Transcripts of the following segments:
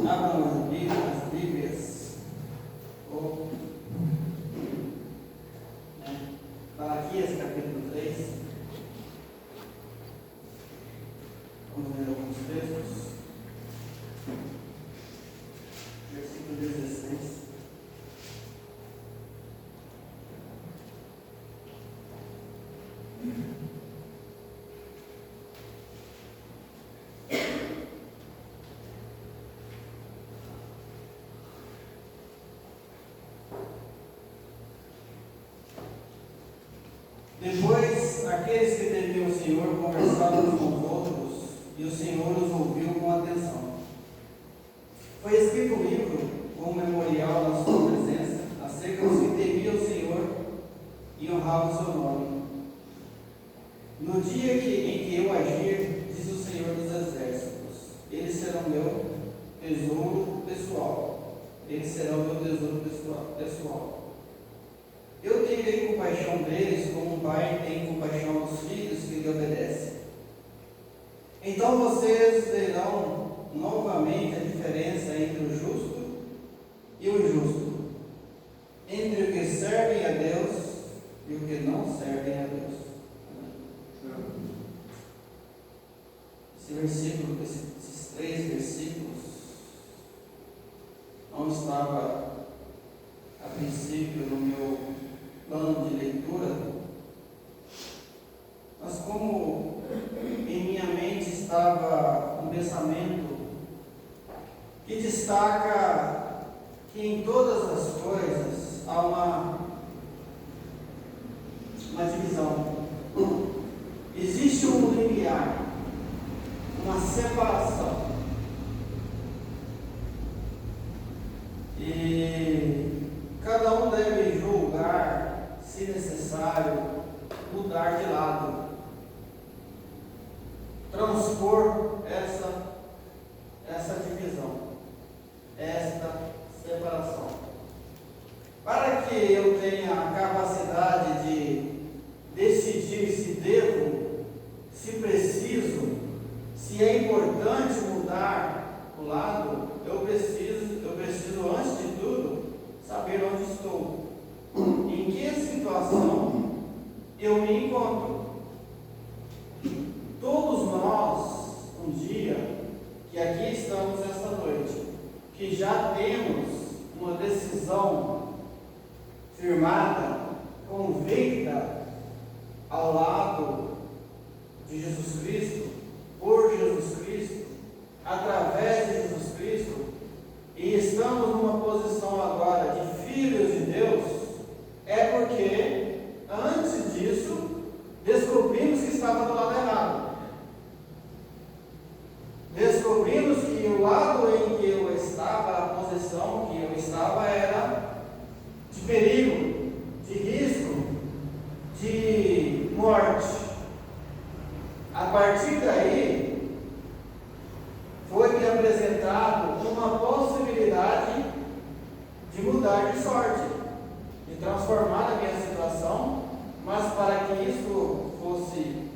Abram as Bíblias, ou Malaquias capítulo 3. Vamos ler alguns textos. Versículo 16. Depois, aqueles que temiam o Senhor conversavam uns com os outros, e o Senhor os ouviu com atenção. Foi escrito um livro, com um memorial na sua presença, acerca dos que temiam o Senhor e honravam o seu nome. No dia em que eu agir, diz o Senhor dos Exércitos, eles serão meu tesouro pessoal. Eles serão meu tesouro pessoal. Eu terei compaixão deles, como um pai tem compaixão dos filhos que lhe obedecem. Então vocês verão novamente a diferença entre o justo e o injusto, entre o que servem a Deus e o que não servem a Deus. Esse versículo, esses 3 versículos, não estava a princípio no meu plano de leitura, mas como em minha mente estava um pensamento que destaca que em todas as coisas há uma divisão. Existe um limiar, uma separação. E cada um deve julgar, se necessário, mudar de lado, transpor essa divisão, esta separação. Para que eu tenha a capacidade de decidir se devo, se preciso, se é importante mudar o lado, eu preciso antes de tudo saber onde estou, em que situação eu me encontro. Todos nós, um dia, que aqui estamos esta noite, que já temos uma decisão firmada, convicta, ao lado de Jesus Cristo, por Jesus Cristo, através de Jesus Cristo, e estamos numa posição agora de filhos de Deus, é porque antes disso descobrimos que estava do lado errado. Descobrimos que o lado em que eu estava, a posição que eu estava, era de perigo, de risco, de morte. A partir daí, foi-me apresentado uma possibilidade de mudar de sorte, de transformar a minha situação, mas para que isso fosse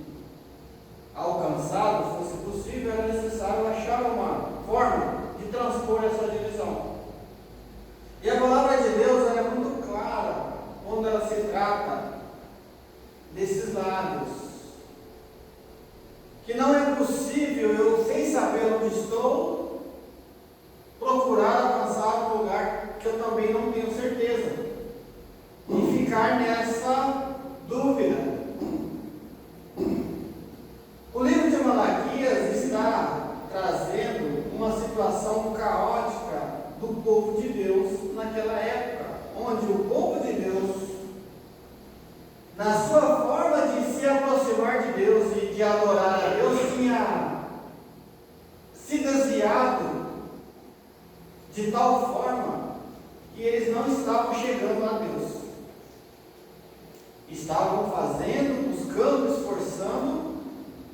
alcançado, fosse possível, era necessário achar uma forma de transpor essa divisão. E a palavra de Deus ela é muito clara quando ela se trata desses lados, que não é possível eu, sem saber onde estou, procurar alcançar um lugar que eu também não tenho certeza, e ficar nessa dúvida. O livro de Malaquias está trazendo uma situação caótica do povo de Deus naquela época, onde o povo de Deus, na sua forma de se aproximar de Deus e de adorar a Deus, tinha se desviado de tal forma que eles não estavam chegando a Deus. Estavam fazendo, buscando, esforçando,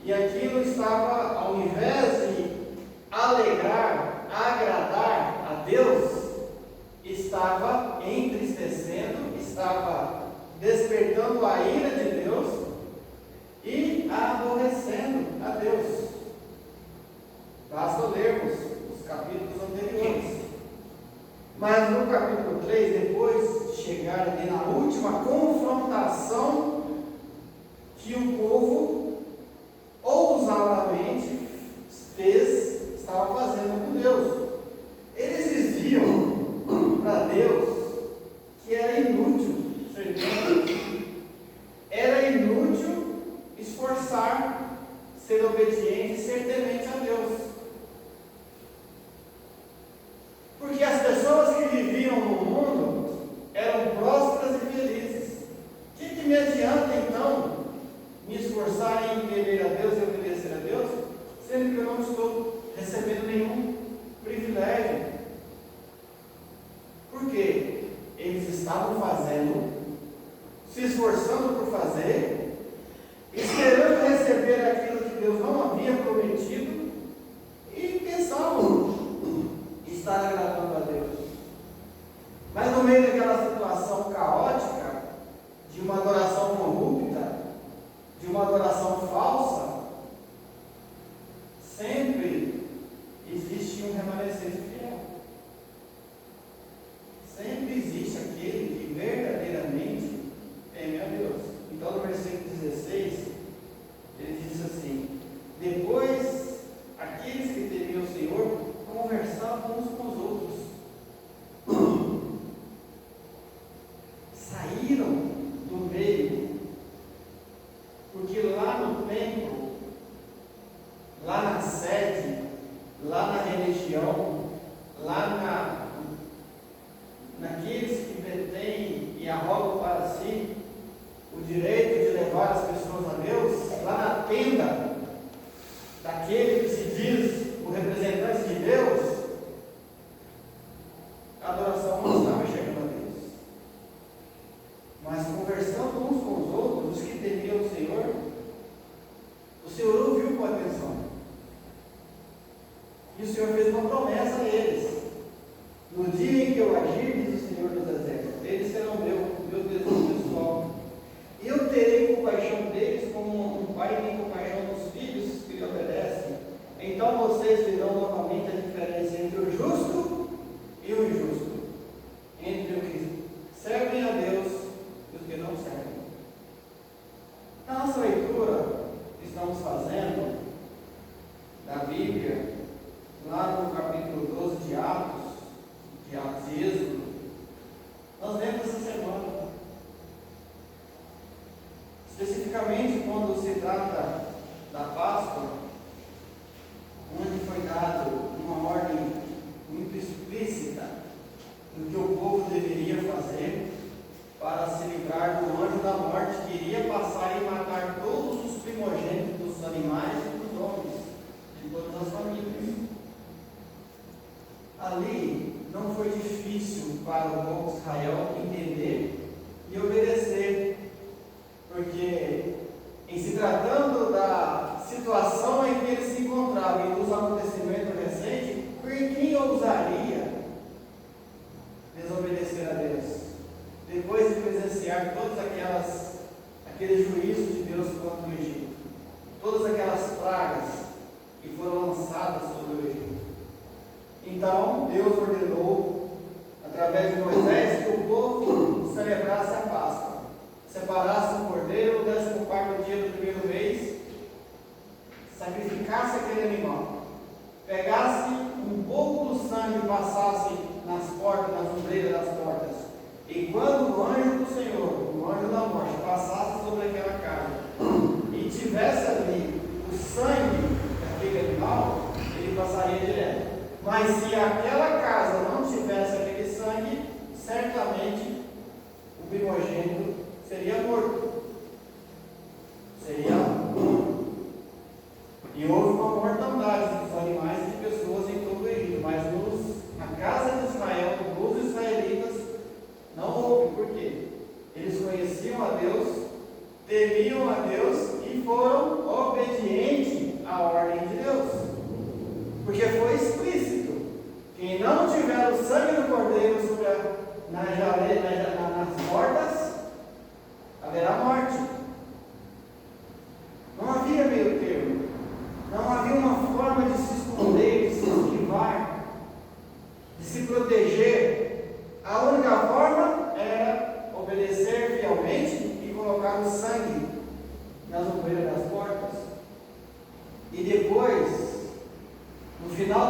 e aquilo estava, ao invés de alegrar, agradar a Deus, estava entristecendo, estava despertando a ira de Deus e aborrecendo a Deus. Basta lermos os capítulos anteriores. Mas no capítulo 3, depois de chegar ali na última confrontação que o povo ousadamente estava fazendo com Deus. Eles diziam para Deus que era inútil servir a Deus. Era inútil esforçar, ser obediente e ser temente a Deus. Porque as pessoas que viviam no mundo eram prósperas e felizes. O que me adianta então me esforçar em temer a Deus e obedecer a Deus, sendo que eu não estou recebendo nenhum privilégio? Por quê? Eles estavam fazendo, se esforçando por fazer, esperando receber aquilo que Deus não havia prometido e pensavam estar agradando a Deus. Mas no meio daquela situação caótica, de uma adoração corrupta, de uma adoração falsa, sempre existe um remanescente fiel. Sempre existe aquele que verdadeiramente teme a Deus. Então, no versículo 16, ele diz assim: depois, aqueles que temiam o Senhor conversavam uns com os outros, saíram do meio, porque lá no templo, lá na sede, lá na religião, lá naqueles que detêm e arrogam para si o direito de levar as pessoas a Deus, lá na tenda daquele que se diz o representante de Deus, a adoração não estava chegando a Deus. Mas conversando uns com os outros, os que temiam o Senhor ouviu com atenção. E o Senhor fez uma promessa a eles: no dia em que eu agir, diz o Senhor dos Exércitos, eles serão meu desejo pessoal. E eu terei compaixão deles como um pai tem compaixão dos filhos que lhe obedecem. Então vocês verão novamente a diferença entre o justo e o injusto, entre os que servem a Deus e os que não servem. Na nossa leitura que estamos fazendo da Bíblia, lá no capítulo 12 de Atos e Êxodo, nós lemos essa semana, especificamente quando se trata da Páscoa, onde foi dado uma ordem muito explícita do que o povo deveria fazer para se livrar do anjo da morte que iria passar e matar todos os primogênitos dos animais e dos homens, de todas as famílias. Ali não foi difícil para o povo de Israel entender e obedecer, porque em se tratando da situação em que eles se encontravam e dos acontecimentos recentes, quem ousaria desobedecer a Deus? Depois de presenciar todos aqueles juízos de Deus contra o Egito, todas aquelas pragas que foram lançadas sobre o Egito. Então, Deus ordenou, através de Moisés, que o povo celebrasse a Páscoa, separasse um cordeiro, no 14º dia do primeiro mês, sacrificasse aquele animal, pegasse um pouco do sangue e passasse nas portas, nas ombreiras das portas, e quando o anjo do Senhor, o anjo da morte, passasse sobre aquela casa e tivesse ali o sangue daquele animal, ele passaria direto. Mas se aquela casa não tivesse aquele sangue, certamente o primogênito seria morto. Seria morto. E houve uma mortandade dos animais e de pessoas em todo o Egito, mas na casa de Israel, dos israelitas, não houve. Por quê? Eles conheciam a Deus, temiam a Deus e foram obedientes à ordem de Deus. Porque foi explícito: quem não tiver o sangue do cordeiro sobre nas portas, haverá morte. Não havia meio termo. Não havia uma forma de se esconder, de se esquivar, de se proteger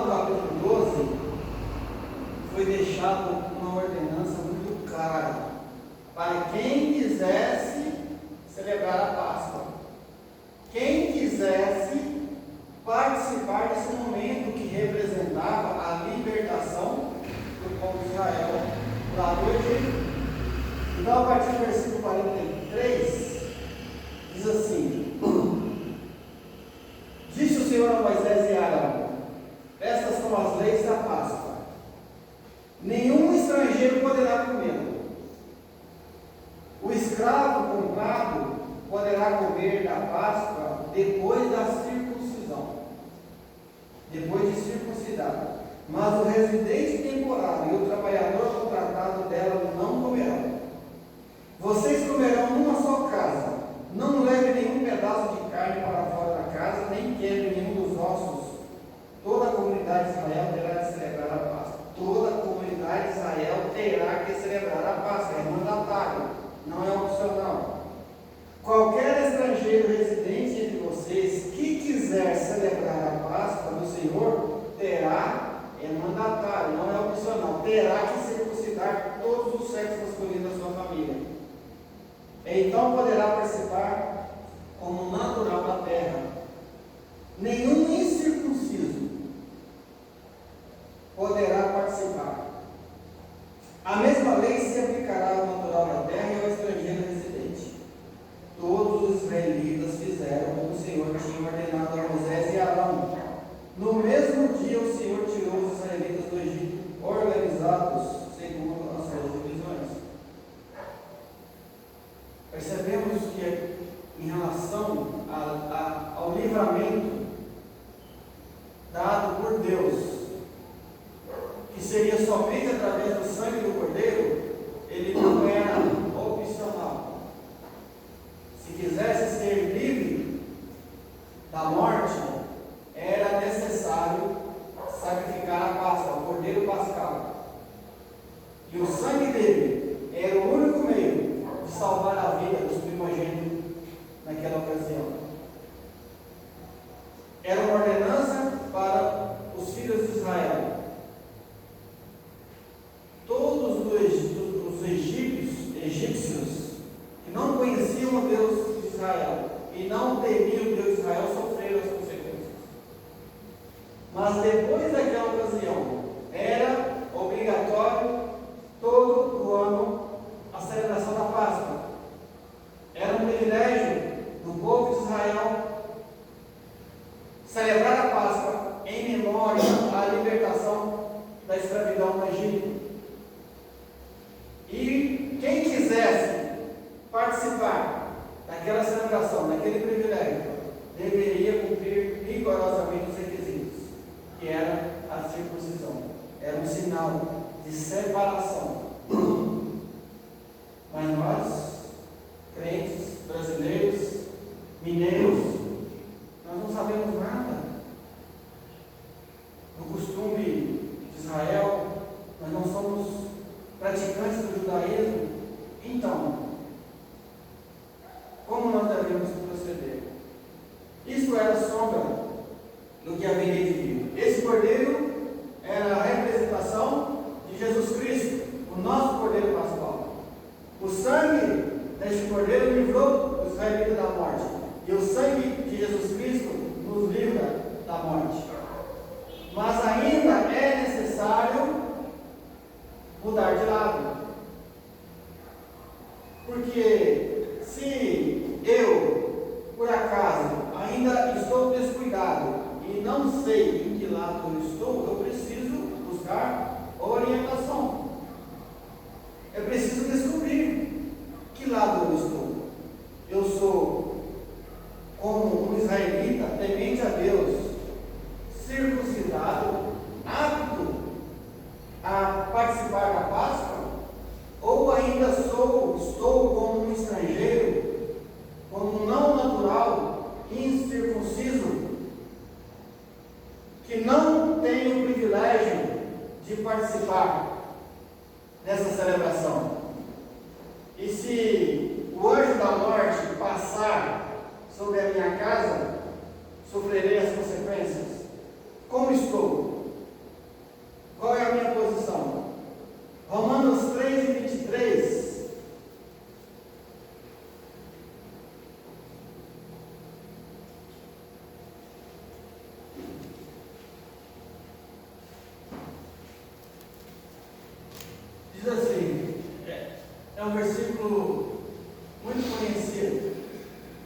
no capítulo 12, foi deixado uma ordenança muito clara para quem quisesse celebrar a Páscoa. Quem quisesse participar desse momento que representava a libertação do povo de Israel lá do Egito. Então, a partir do versículo 43, diz assim: Disse o Senhor a Moisés e a Arão: Estas são as leis da Páscoa. Nenhum estrangeiro poderá comê-lo. O escravo comprado poderá comer da Páscoa depois da circuncisão, depois de circuncidado. Mas o residente temporário e o trabalhador contratado dela não comerão. Vocês comerão numa só casa. Não leve nenhum pedaço de carne para fora da casa, nem quebre nenhum dos ossos. Toda a comunidade de Israel terá de celebrar a Páscoa. Toda a comunidade de Israel terá que celebrar a Páscoa. É mandatário, não é opcional. Qualquer estrangeiro residente entre vocês que quiser celebrar a Páscoa do Senhor terá, é mandatário, não é opcional, terá que circuncidar todos os sexos masculinos da sua família. Então poderá participar como natural da terra. Nenhum incircunciso poderá participar. A mesma lei se aplicará ao natural da terra e ao estrangeiro residente. Todos os israelitas fizeram como o Senhor tinha ordenado a Moisés e a Arão. No mesmo dia o Senhor tirou os israelitas do Egito, organizados segundo as suas divisões. Percebemos que em relação ao livramento dado por Deus, que seria somente através do sangue do Cordeiro, ele não era opcional. Se quisesse ser livre da morte, era necessário sacrificar a Páscoa, o Cordeiro Pascal. E o sangue dele era o único meio de salvar a vida dos primogênitos naquela ocasião. Era uma ordenança para os filhos de Israel. Todos os egípcios que não conheciam o Deus de Israel e não temiam o Deus de Israel sofreram as consequências. Mas depois daquela ocasião, era obrigatório todo o ano a celebração da Páscoa. Era um privilégio do povo de Israel celebrar a Páscoa em memória à libertação da escravidão no Egito. E quem quisesse participar daquela celebração, daquele privilégio, deveria cumprir rigorosamente os requisitos, que era a circuncisão. Era um sinal de separação. Mas nós, crentes, brasileiros, mineiros, nós não sabemos nada do costume de Israel, nós não somos praticantes do judaísmo. Então, como nós devemos proceder? Isso era sombra do que haveria de vir. Esse cordeiro era a representação de Jesus Cristo, o nosso cordeiro pascual. O sangue deste cordeiro livrou os israelitas da morte, e o sangue de Jesus Cristo nos livra da morte. Mas ainda é necessário mudar de lado. Porque se eu, por acaso, ainda estou descuidado e não sei em que lado eu estou, eu preciso buscar orientação. Eu preciso descobrir que lado eu estou. Eu sou como um israelita, temente a Deus, circuncidado, apto a participar da Páscoa, ou ainda estou como um estrangeiro, como um não natural, incircunciso, que não tem o privilégio de participar dessa celebração. E se o anjo da morte passar sobre a minha casa, sofrerei as consequências. Como estou? um versículo muito conhecido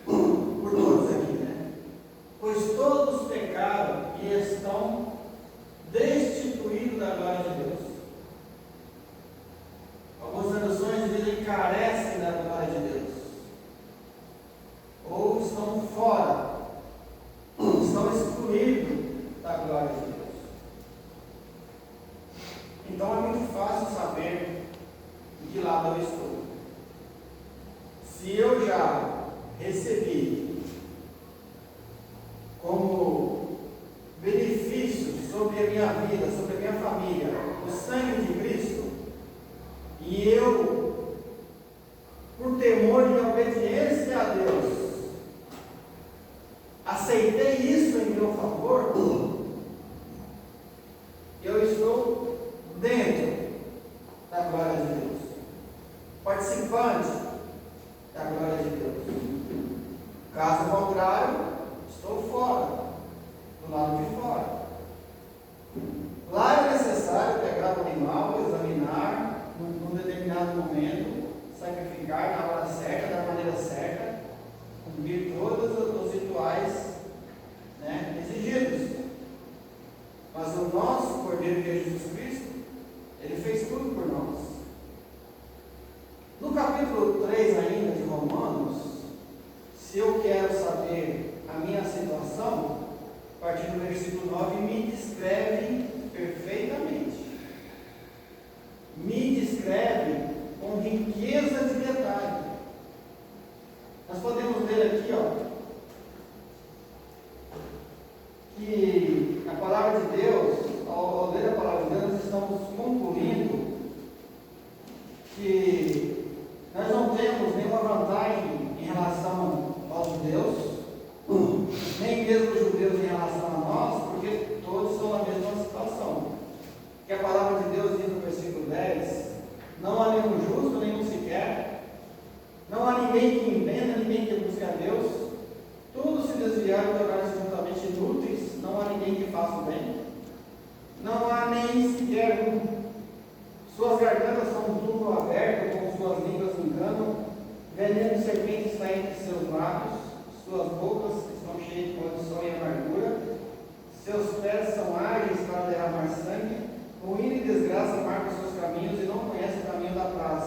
por todos aqui, né? Pois todos pecaram e estão destituídos da glória de Deus. Algumas traduções dizem carecem da glória de Deus, ou estão fora, estão excluídos da glória de Deus. Então é muito fácil saber de que lado eu estou. Se eu já recebi como benefício sobre a minha vida, sobre a minha família, o sangue de Cristo, e eu, por temor e obediência a Deus, aceitei isso em meu favor, eu estou dentro da glória de Deus, participante da glória de Deus. Caso contrário, estou fora, do lado de fora. Lá é necessário pegar o animal, examinar, num determinado momento, sacrificar na hora certa, da maneira certa, cumprir todos os rituais, né, exigidos. Mas o nosso Cordeiro, que é Jesus Cristo, ele fez tudo por nós. No capítulo 3 ainda de Romanos, se eu quero saber a minha situação, a partir do versículo 9, me descreve perfeitamente. Me descreve com riqueza de detalhe. Nós podemos ler aqui, que a palavra de Deus, ao ler a palavra de Deus, nós estamos concluindo que nós não temos nenhuma vantagem em relação aos judeus, nem mesmo os judeus em relação a nós, porque todos estão na mesma situação. Que a palavra de Deus diz no versículo 10: não há nenhum justo, nenhum sequer, não há ninguém que entenda, ninguém que busque a Deus, todos se desviaram e tornaram-se juntamente inúteis, não há ninguém que faça o bem, não há nem sequer um. Suas gargantas são um túmulo aberto, com suas línguas enganam, veneno de serpente está entre seus lábios, suas bocas estão cheias de maldição e amargura, seus pés são ágeis para derramar sangue, ruína e desgraça marcam seus caminhos e não conhecem o caminho da paz.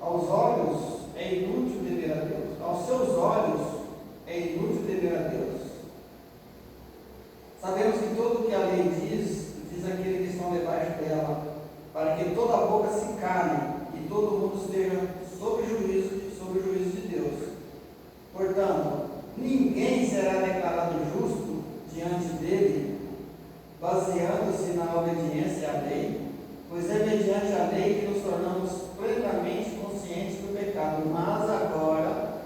Aos olhos é inútil temer a Deus, aos seus olhos é inútil temer a Deus. Sabemos que tudo o que a lei diz aquele que estão debaixo dela, para que toda a boca se cale e todo mundo esteja sob o juízo de Deus. Portanto, ninguém será declarado justo diante dele, baseando-se na obediência à lei, pois é mediante a lei que nos tornamos plenamente conscientes do pecado. Mas agora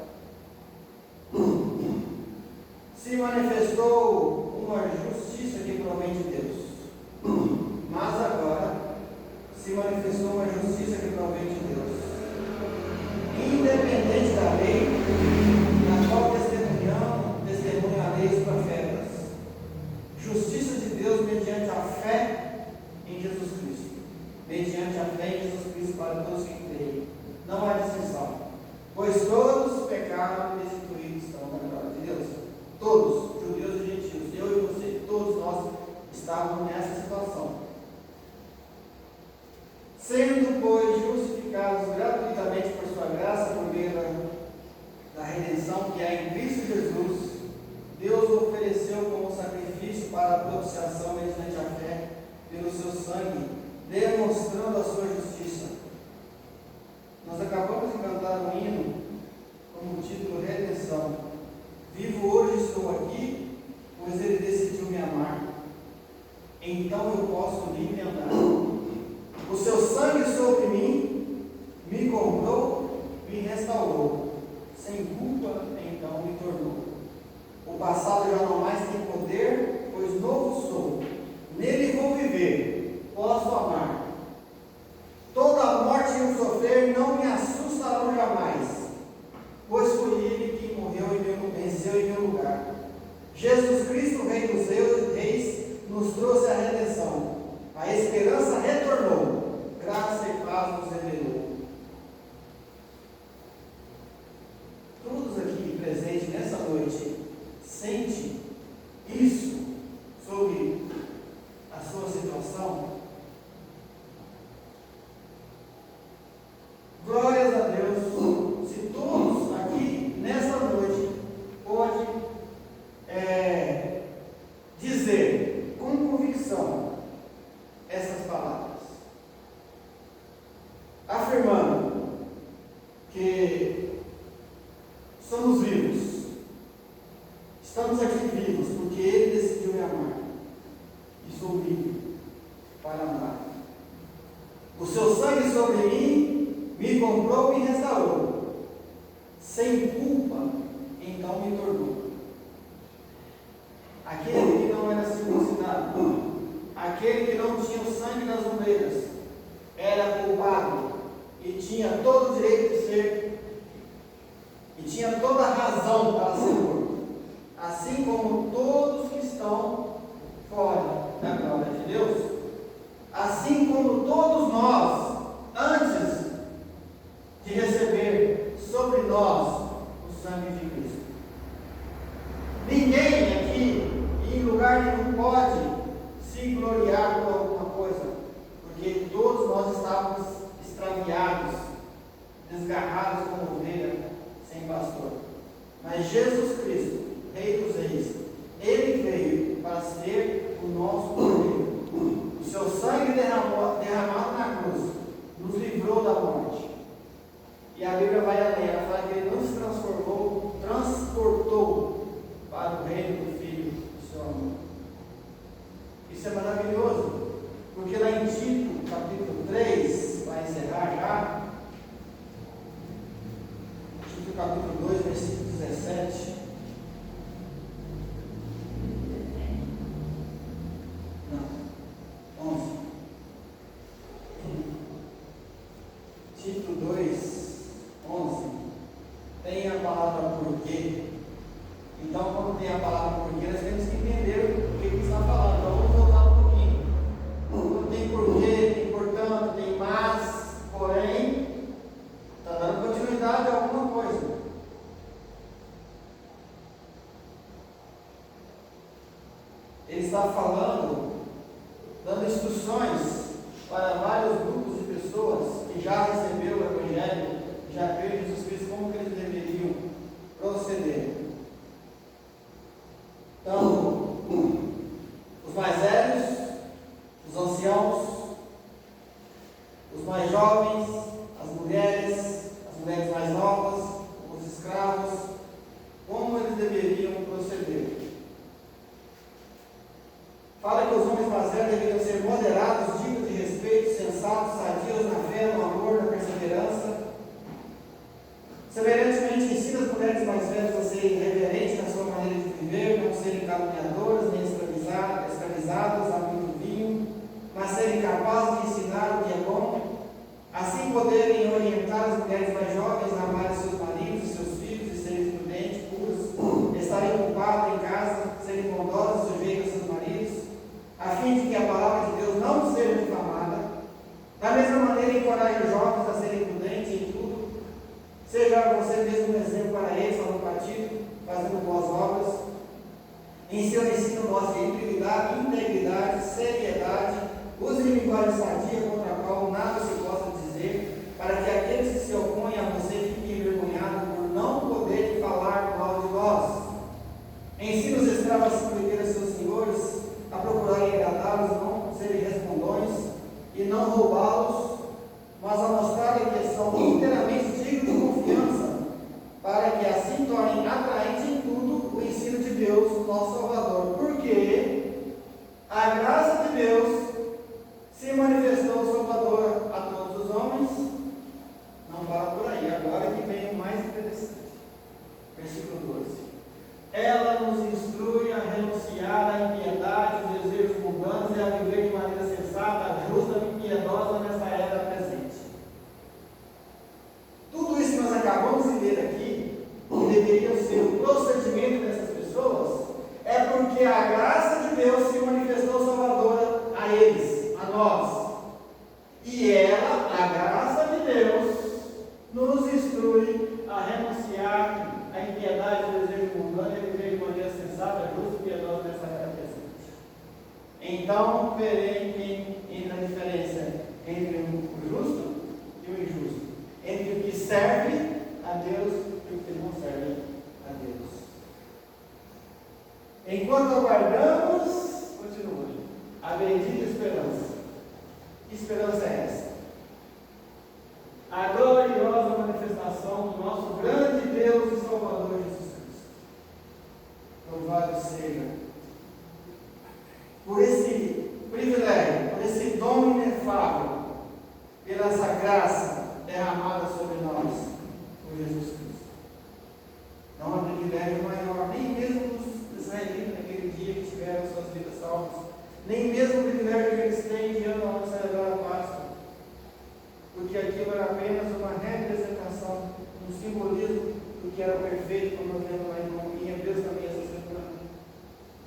se manifestou uma justiça que provém de Deus. Mas agora se manifestou uma justiça que provém de Deus, independente da lei, na qual testemunham a lei e os profetas. Justiça de Deus mediante a fé em Jesus Cristo. Mediante a fé em Jesus Cristo para todos que creem. Não há distinção. Pois todos pecaram e destituídos estão da glória de Deus. Todos, judeus e gentios, eu e você, todos nós estávamos nessa situação. Sendo, pois, justificados gratuitamente por sua graça, por meio da redenção que há em Cristo Jesus, Deus o ofereceu como sacrifício para a propiciação mediante a fé pelo seu sangue, demonstrando a sua justiça. Nós acabamos de cantar um hino com o título Redenção. Vivo hoje, estou aqui, pois Ele decidiu me amar. Então eu posso livre andar. O seu sangue sobre mim me comprou, me restaurou. Sem culpa, então me tornou. O passado já não mais tem poder, pois novo sou. Nele vou viver, posso amar. Toda a morte e o sofrer não me assustarão jamais, pois foi Ele que morreu e venceu em meu lugar. Jesus Cristo, Rei dos Reis, nos trouxe a redenção. A esperança retornou, graça e paz nos revelou. convicção? Glórias a Deus, se todos aqui nessa noite podem dizer com convicção essas palavras, afirmando que somos vivos, estamos aqui vivos porque Ele decidiu me amar e sou livre para amar. O seu sangue sobre mim me comprou e restaurou, sem culpa então me tornou. Aquele que não era circuncidado, aquele que não tinha o sangue nas ovelhas, era culpado e tinha todo o direito de ser, e tinha toda a razão para ser morto, assim como todos que estão fora da glória de Deus, assim como todos nós, antes de receber sobre nós o sangue de Cristo. Ninguém aqui, em lugar nenhum, pode se gloriar por alguma coisa, porque todos nós estávamos extraviados, desgarrados como ovelha sem pastor. Mas Jesus Cristo, Rei dos Reis, Ele veio para ser o nosso cordeiro. O seu sangue derramado na cruz nos livrou da morte. E a Bíblia vai além, ela fala que Ele nos transportou para o reino do Filho do seu amor. Isso é maravilhoso, porque lá em Tito, capítulo 3, vai encerrar já, Tito capítulo 2, versículo 17. Não, 11. Tito 2, 11. Tem a palavra porquê. Então, quando tem a palavra porquê, nós temos que entender o que está falando. Então, vamos voltar um pouquinho. Não tem porquê, tem portanto, tem mas, porém, está dando continuidade a alguma coisa. Ele está falando, dando instruções para vários grupos de pessoas que já receberam o Evangelho, já creram em Jesus Cristo, como que eles deveriam proceder. Então, os mais velhos, os anciãos, os mais jovens, as mulheres mais novas, os escravos, como eles deveriam proceder. Fala que os homens mais velhos deveriam ser moderados, dignos de respeito, sensatos, sadios na fé, no amor, na perseverança. Semelhantemente, ensina as mulheres mais velhas a serem reverentes na sua maneira de viver, não serem caluniadoras, nem escravizadas a muito vinho, mas serem capazes de ensinar o que é bom, assim poderem orientar as mulheres mais jovens a amarem seus maridos e seus filhos e serem prudentes, puras, estarem ocupadas em casa, serem bondosas, sujeitas a seus maridos, a fim de que a palavra de Deus não seja difamada. Da mesma maneira, encoraje os jovens a serem prudentes em tudo. Seja você mesmo um exemplo para eles, falando partido, fazendo boas obras. Em seu ensino mostre integridade, seriedade, use linguagem sadia contra a qual nada se possa dizer, para que aqueles que se opõem a você fiquem envergonhados por não poderem falar mal de nós. Ensine os escravos a submeter a seus senhores, a procurarem agradá-los, não serem respondões e não roubá-los, mas a mostrarem que são inteiramente dignos de confiança, para que assim tornem atraente em tudo o ensino de Deus, nosso Salvador. Porque a graça de Deus se manifestou salvadora a todos os homens. Não para por aí, agora que vem o mais interessante. Versículo 12. Ela nos instrui a renunciar à impiedade, os desejos mundanos e a viver de maneira sensata, justa e piedosa nessa era presente. Tudo isso que nós acabamos de ler aqui, que deveria ser o procedimento dessas pessoas, é porque a graça de Deus se manifestou salvadora a eles, a nós. E ela, a graça de Deus, nos instrui a renunciar à impiedade, o desejo mundano e viver de maneira sensata, justa e piedosa nessa era presente. Então verei quem entra a diferença entre o justo e o injusto, entre o que serve a Deus e o que não serve a Deus. Enquanto aguardamos, continua, a bendita esperança. Que esperança é essa? A gloriosa manifestação do nosso grande Deus e Salvador Jesus Cristo. Louvado seja por esse privilégio, por esse dom inefável, pela essa graça derramada sobre nós por Jesus Cristo. Não há privilégio maior, nem mesmo os israelitas naquele dia que tiveram suas vidas salvas, nem mesmo o privilégio que eles têm de ano a ano celebrar a Páscoa, porque aquilo era apenas uma representação, um simbolismo do que era perfeito, como nós vemos lá em Hebreus também essa semana,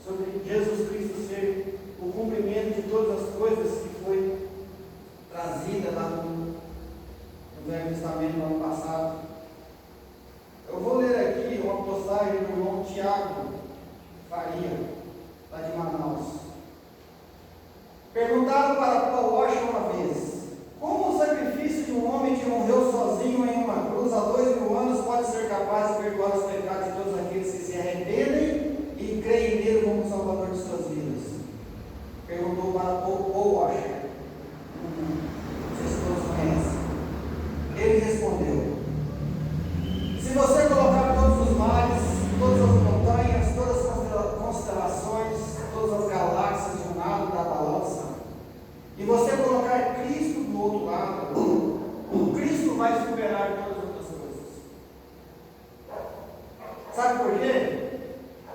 sobre Jesus Cristo ser o cumprimento de todas as coisas que foi trazida lá no Velho Testamento no ano passado. Eu vou ler aqui uma postagem do irmão Tiago Faria, lá de Manaus. Perguntaram para Paul Washer uma vez: como o sacrifício de um homem que morreu sozinho em uma cruz há 2000 anos pode ser capaz de perdoar os pecados de todos aqueles que se arrependem e creem nele como Salvador de suas vidas? Perguntou para Paul Washer. Não sei se todos conhecem. Ele respondeu: se você colocar todos os mares, todas as montanhas, todas as constelações, todas as galáxias de um lado da balança, e você colocar Cristo do outro lado, o Cristo vai superar todas as outras coisas. Sabe por quê?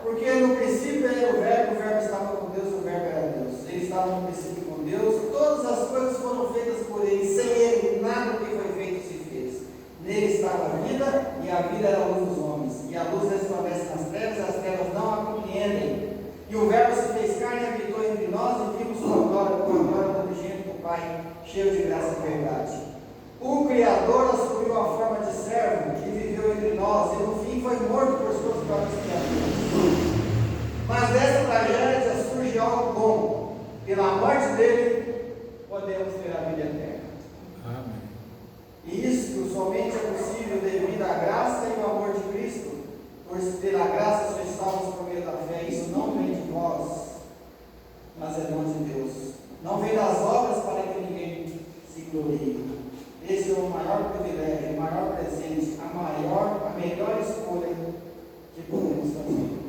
Porque no princípio era o verbo estava com Deus, o verbo era Deus. Ele estava no princípio com Deus, todas as coisas foram feitas por Ele, sem Ele nada do que foi feito se fez. Nele estava a vida, e a vida era a luz dos homens, e a luz resplandece nas trevas, e as trevas não a compreendem. E o verbo se fez carne e habitou entre nós, e vimos sua glória, como a glória do unigênito do Pai, cheio de graça e verdade. O Criador assumiu a forma de servo, que viveu entre nós, e no fim foi morto por suas próprias criaturas. Mas dessa tragédia surge algo bom. Pela morte dele, podemos ter a vida eterna. Amém. E isto somente é possível devido à graça e ao amor de Cristo, pois pela graça sois salvos por meio da fé. Isso não vem de vós, mas é dom de Deus. Não vem das obras para que ninguém se glorie. Esse é o maior privilégio, o maior presente, a melhor escolha que podemos fazer.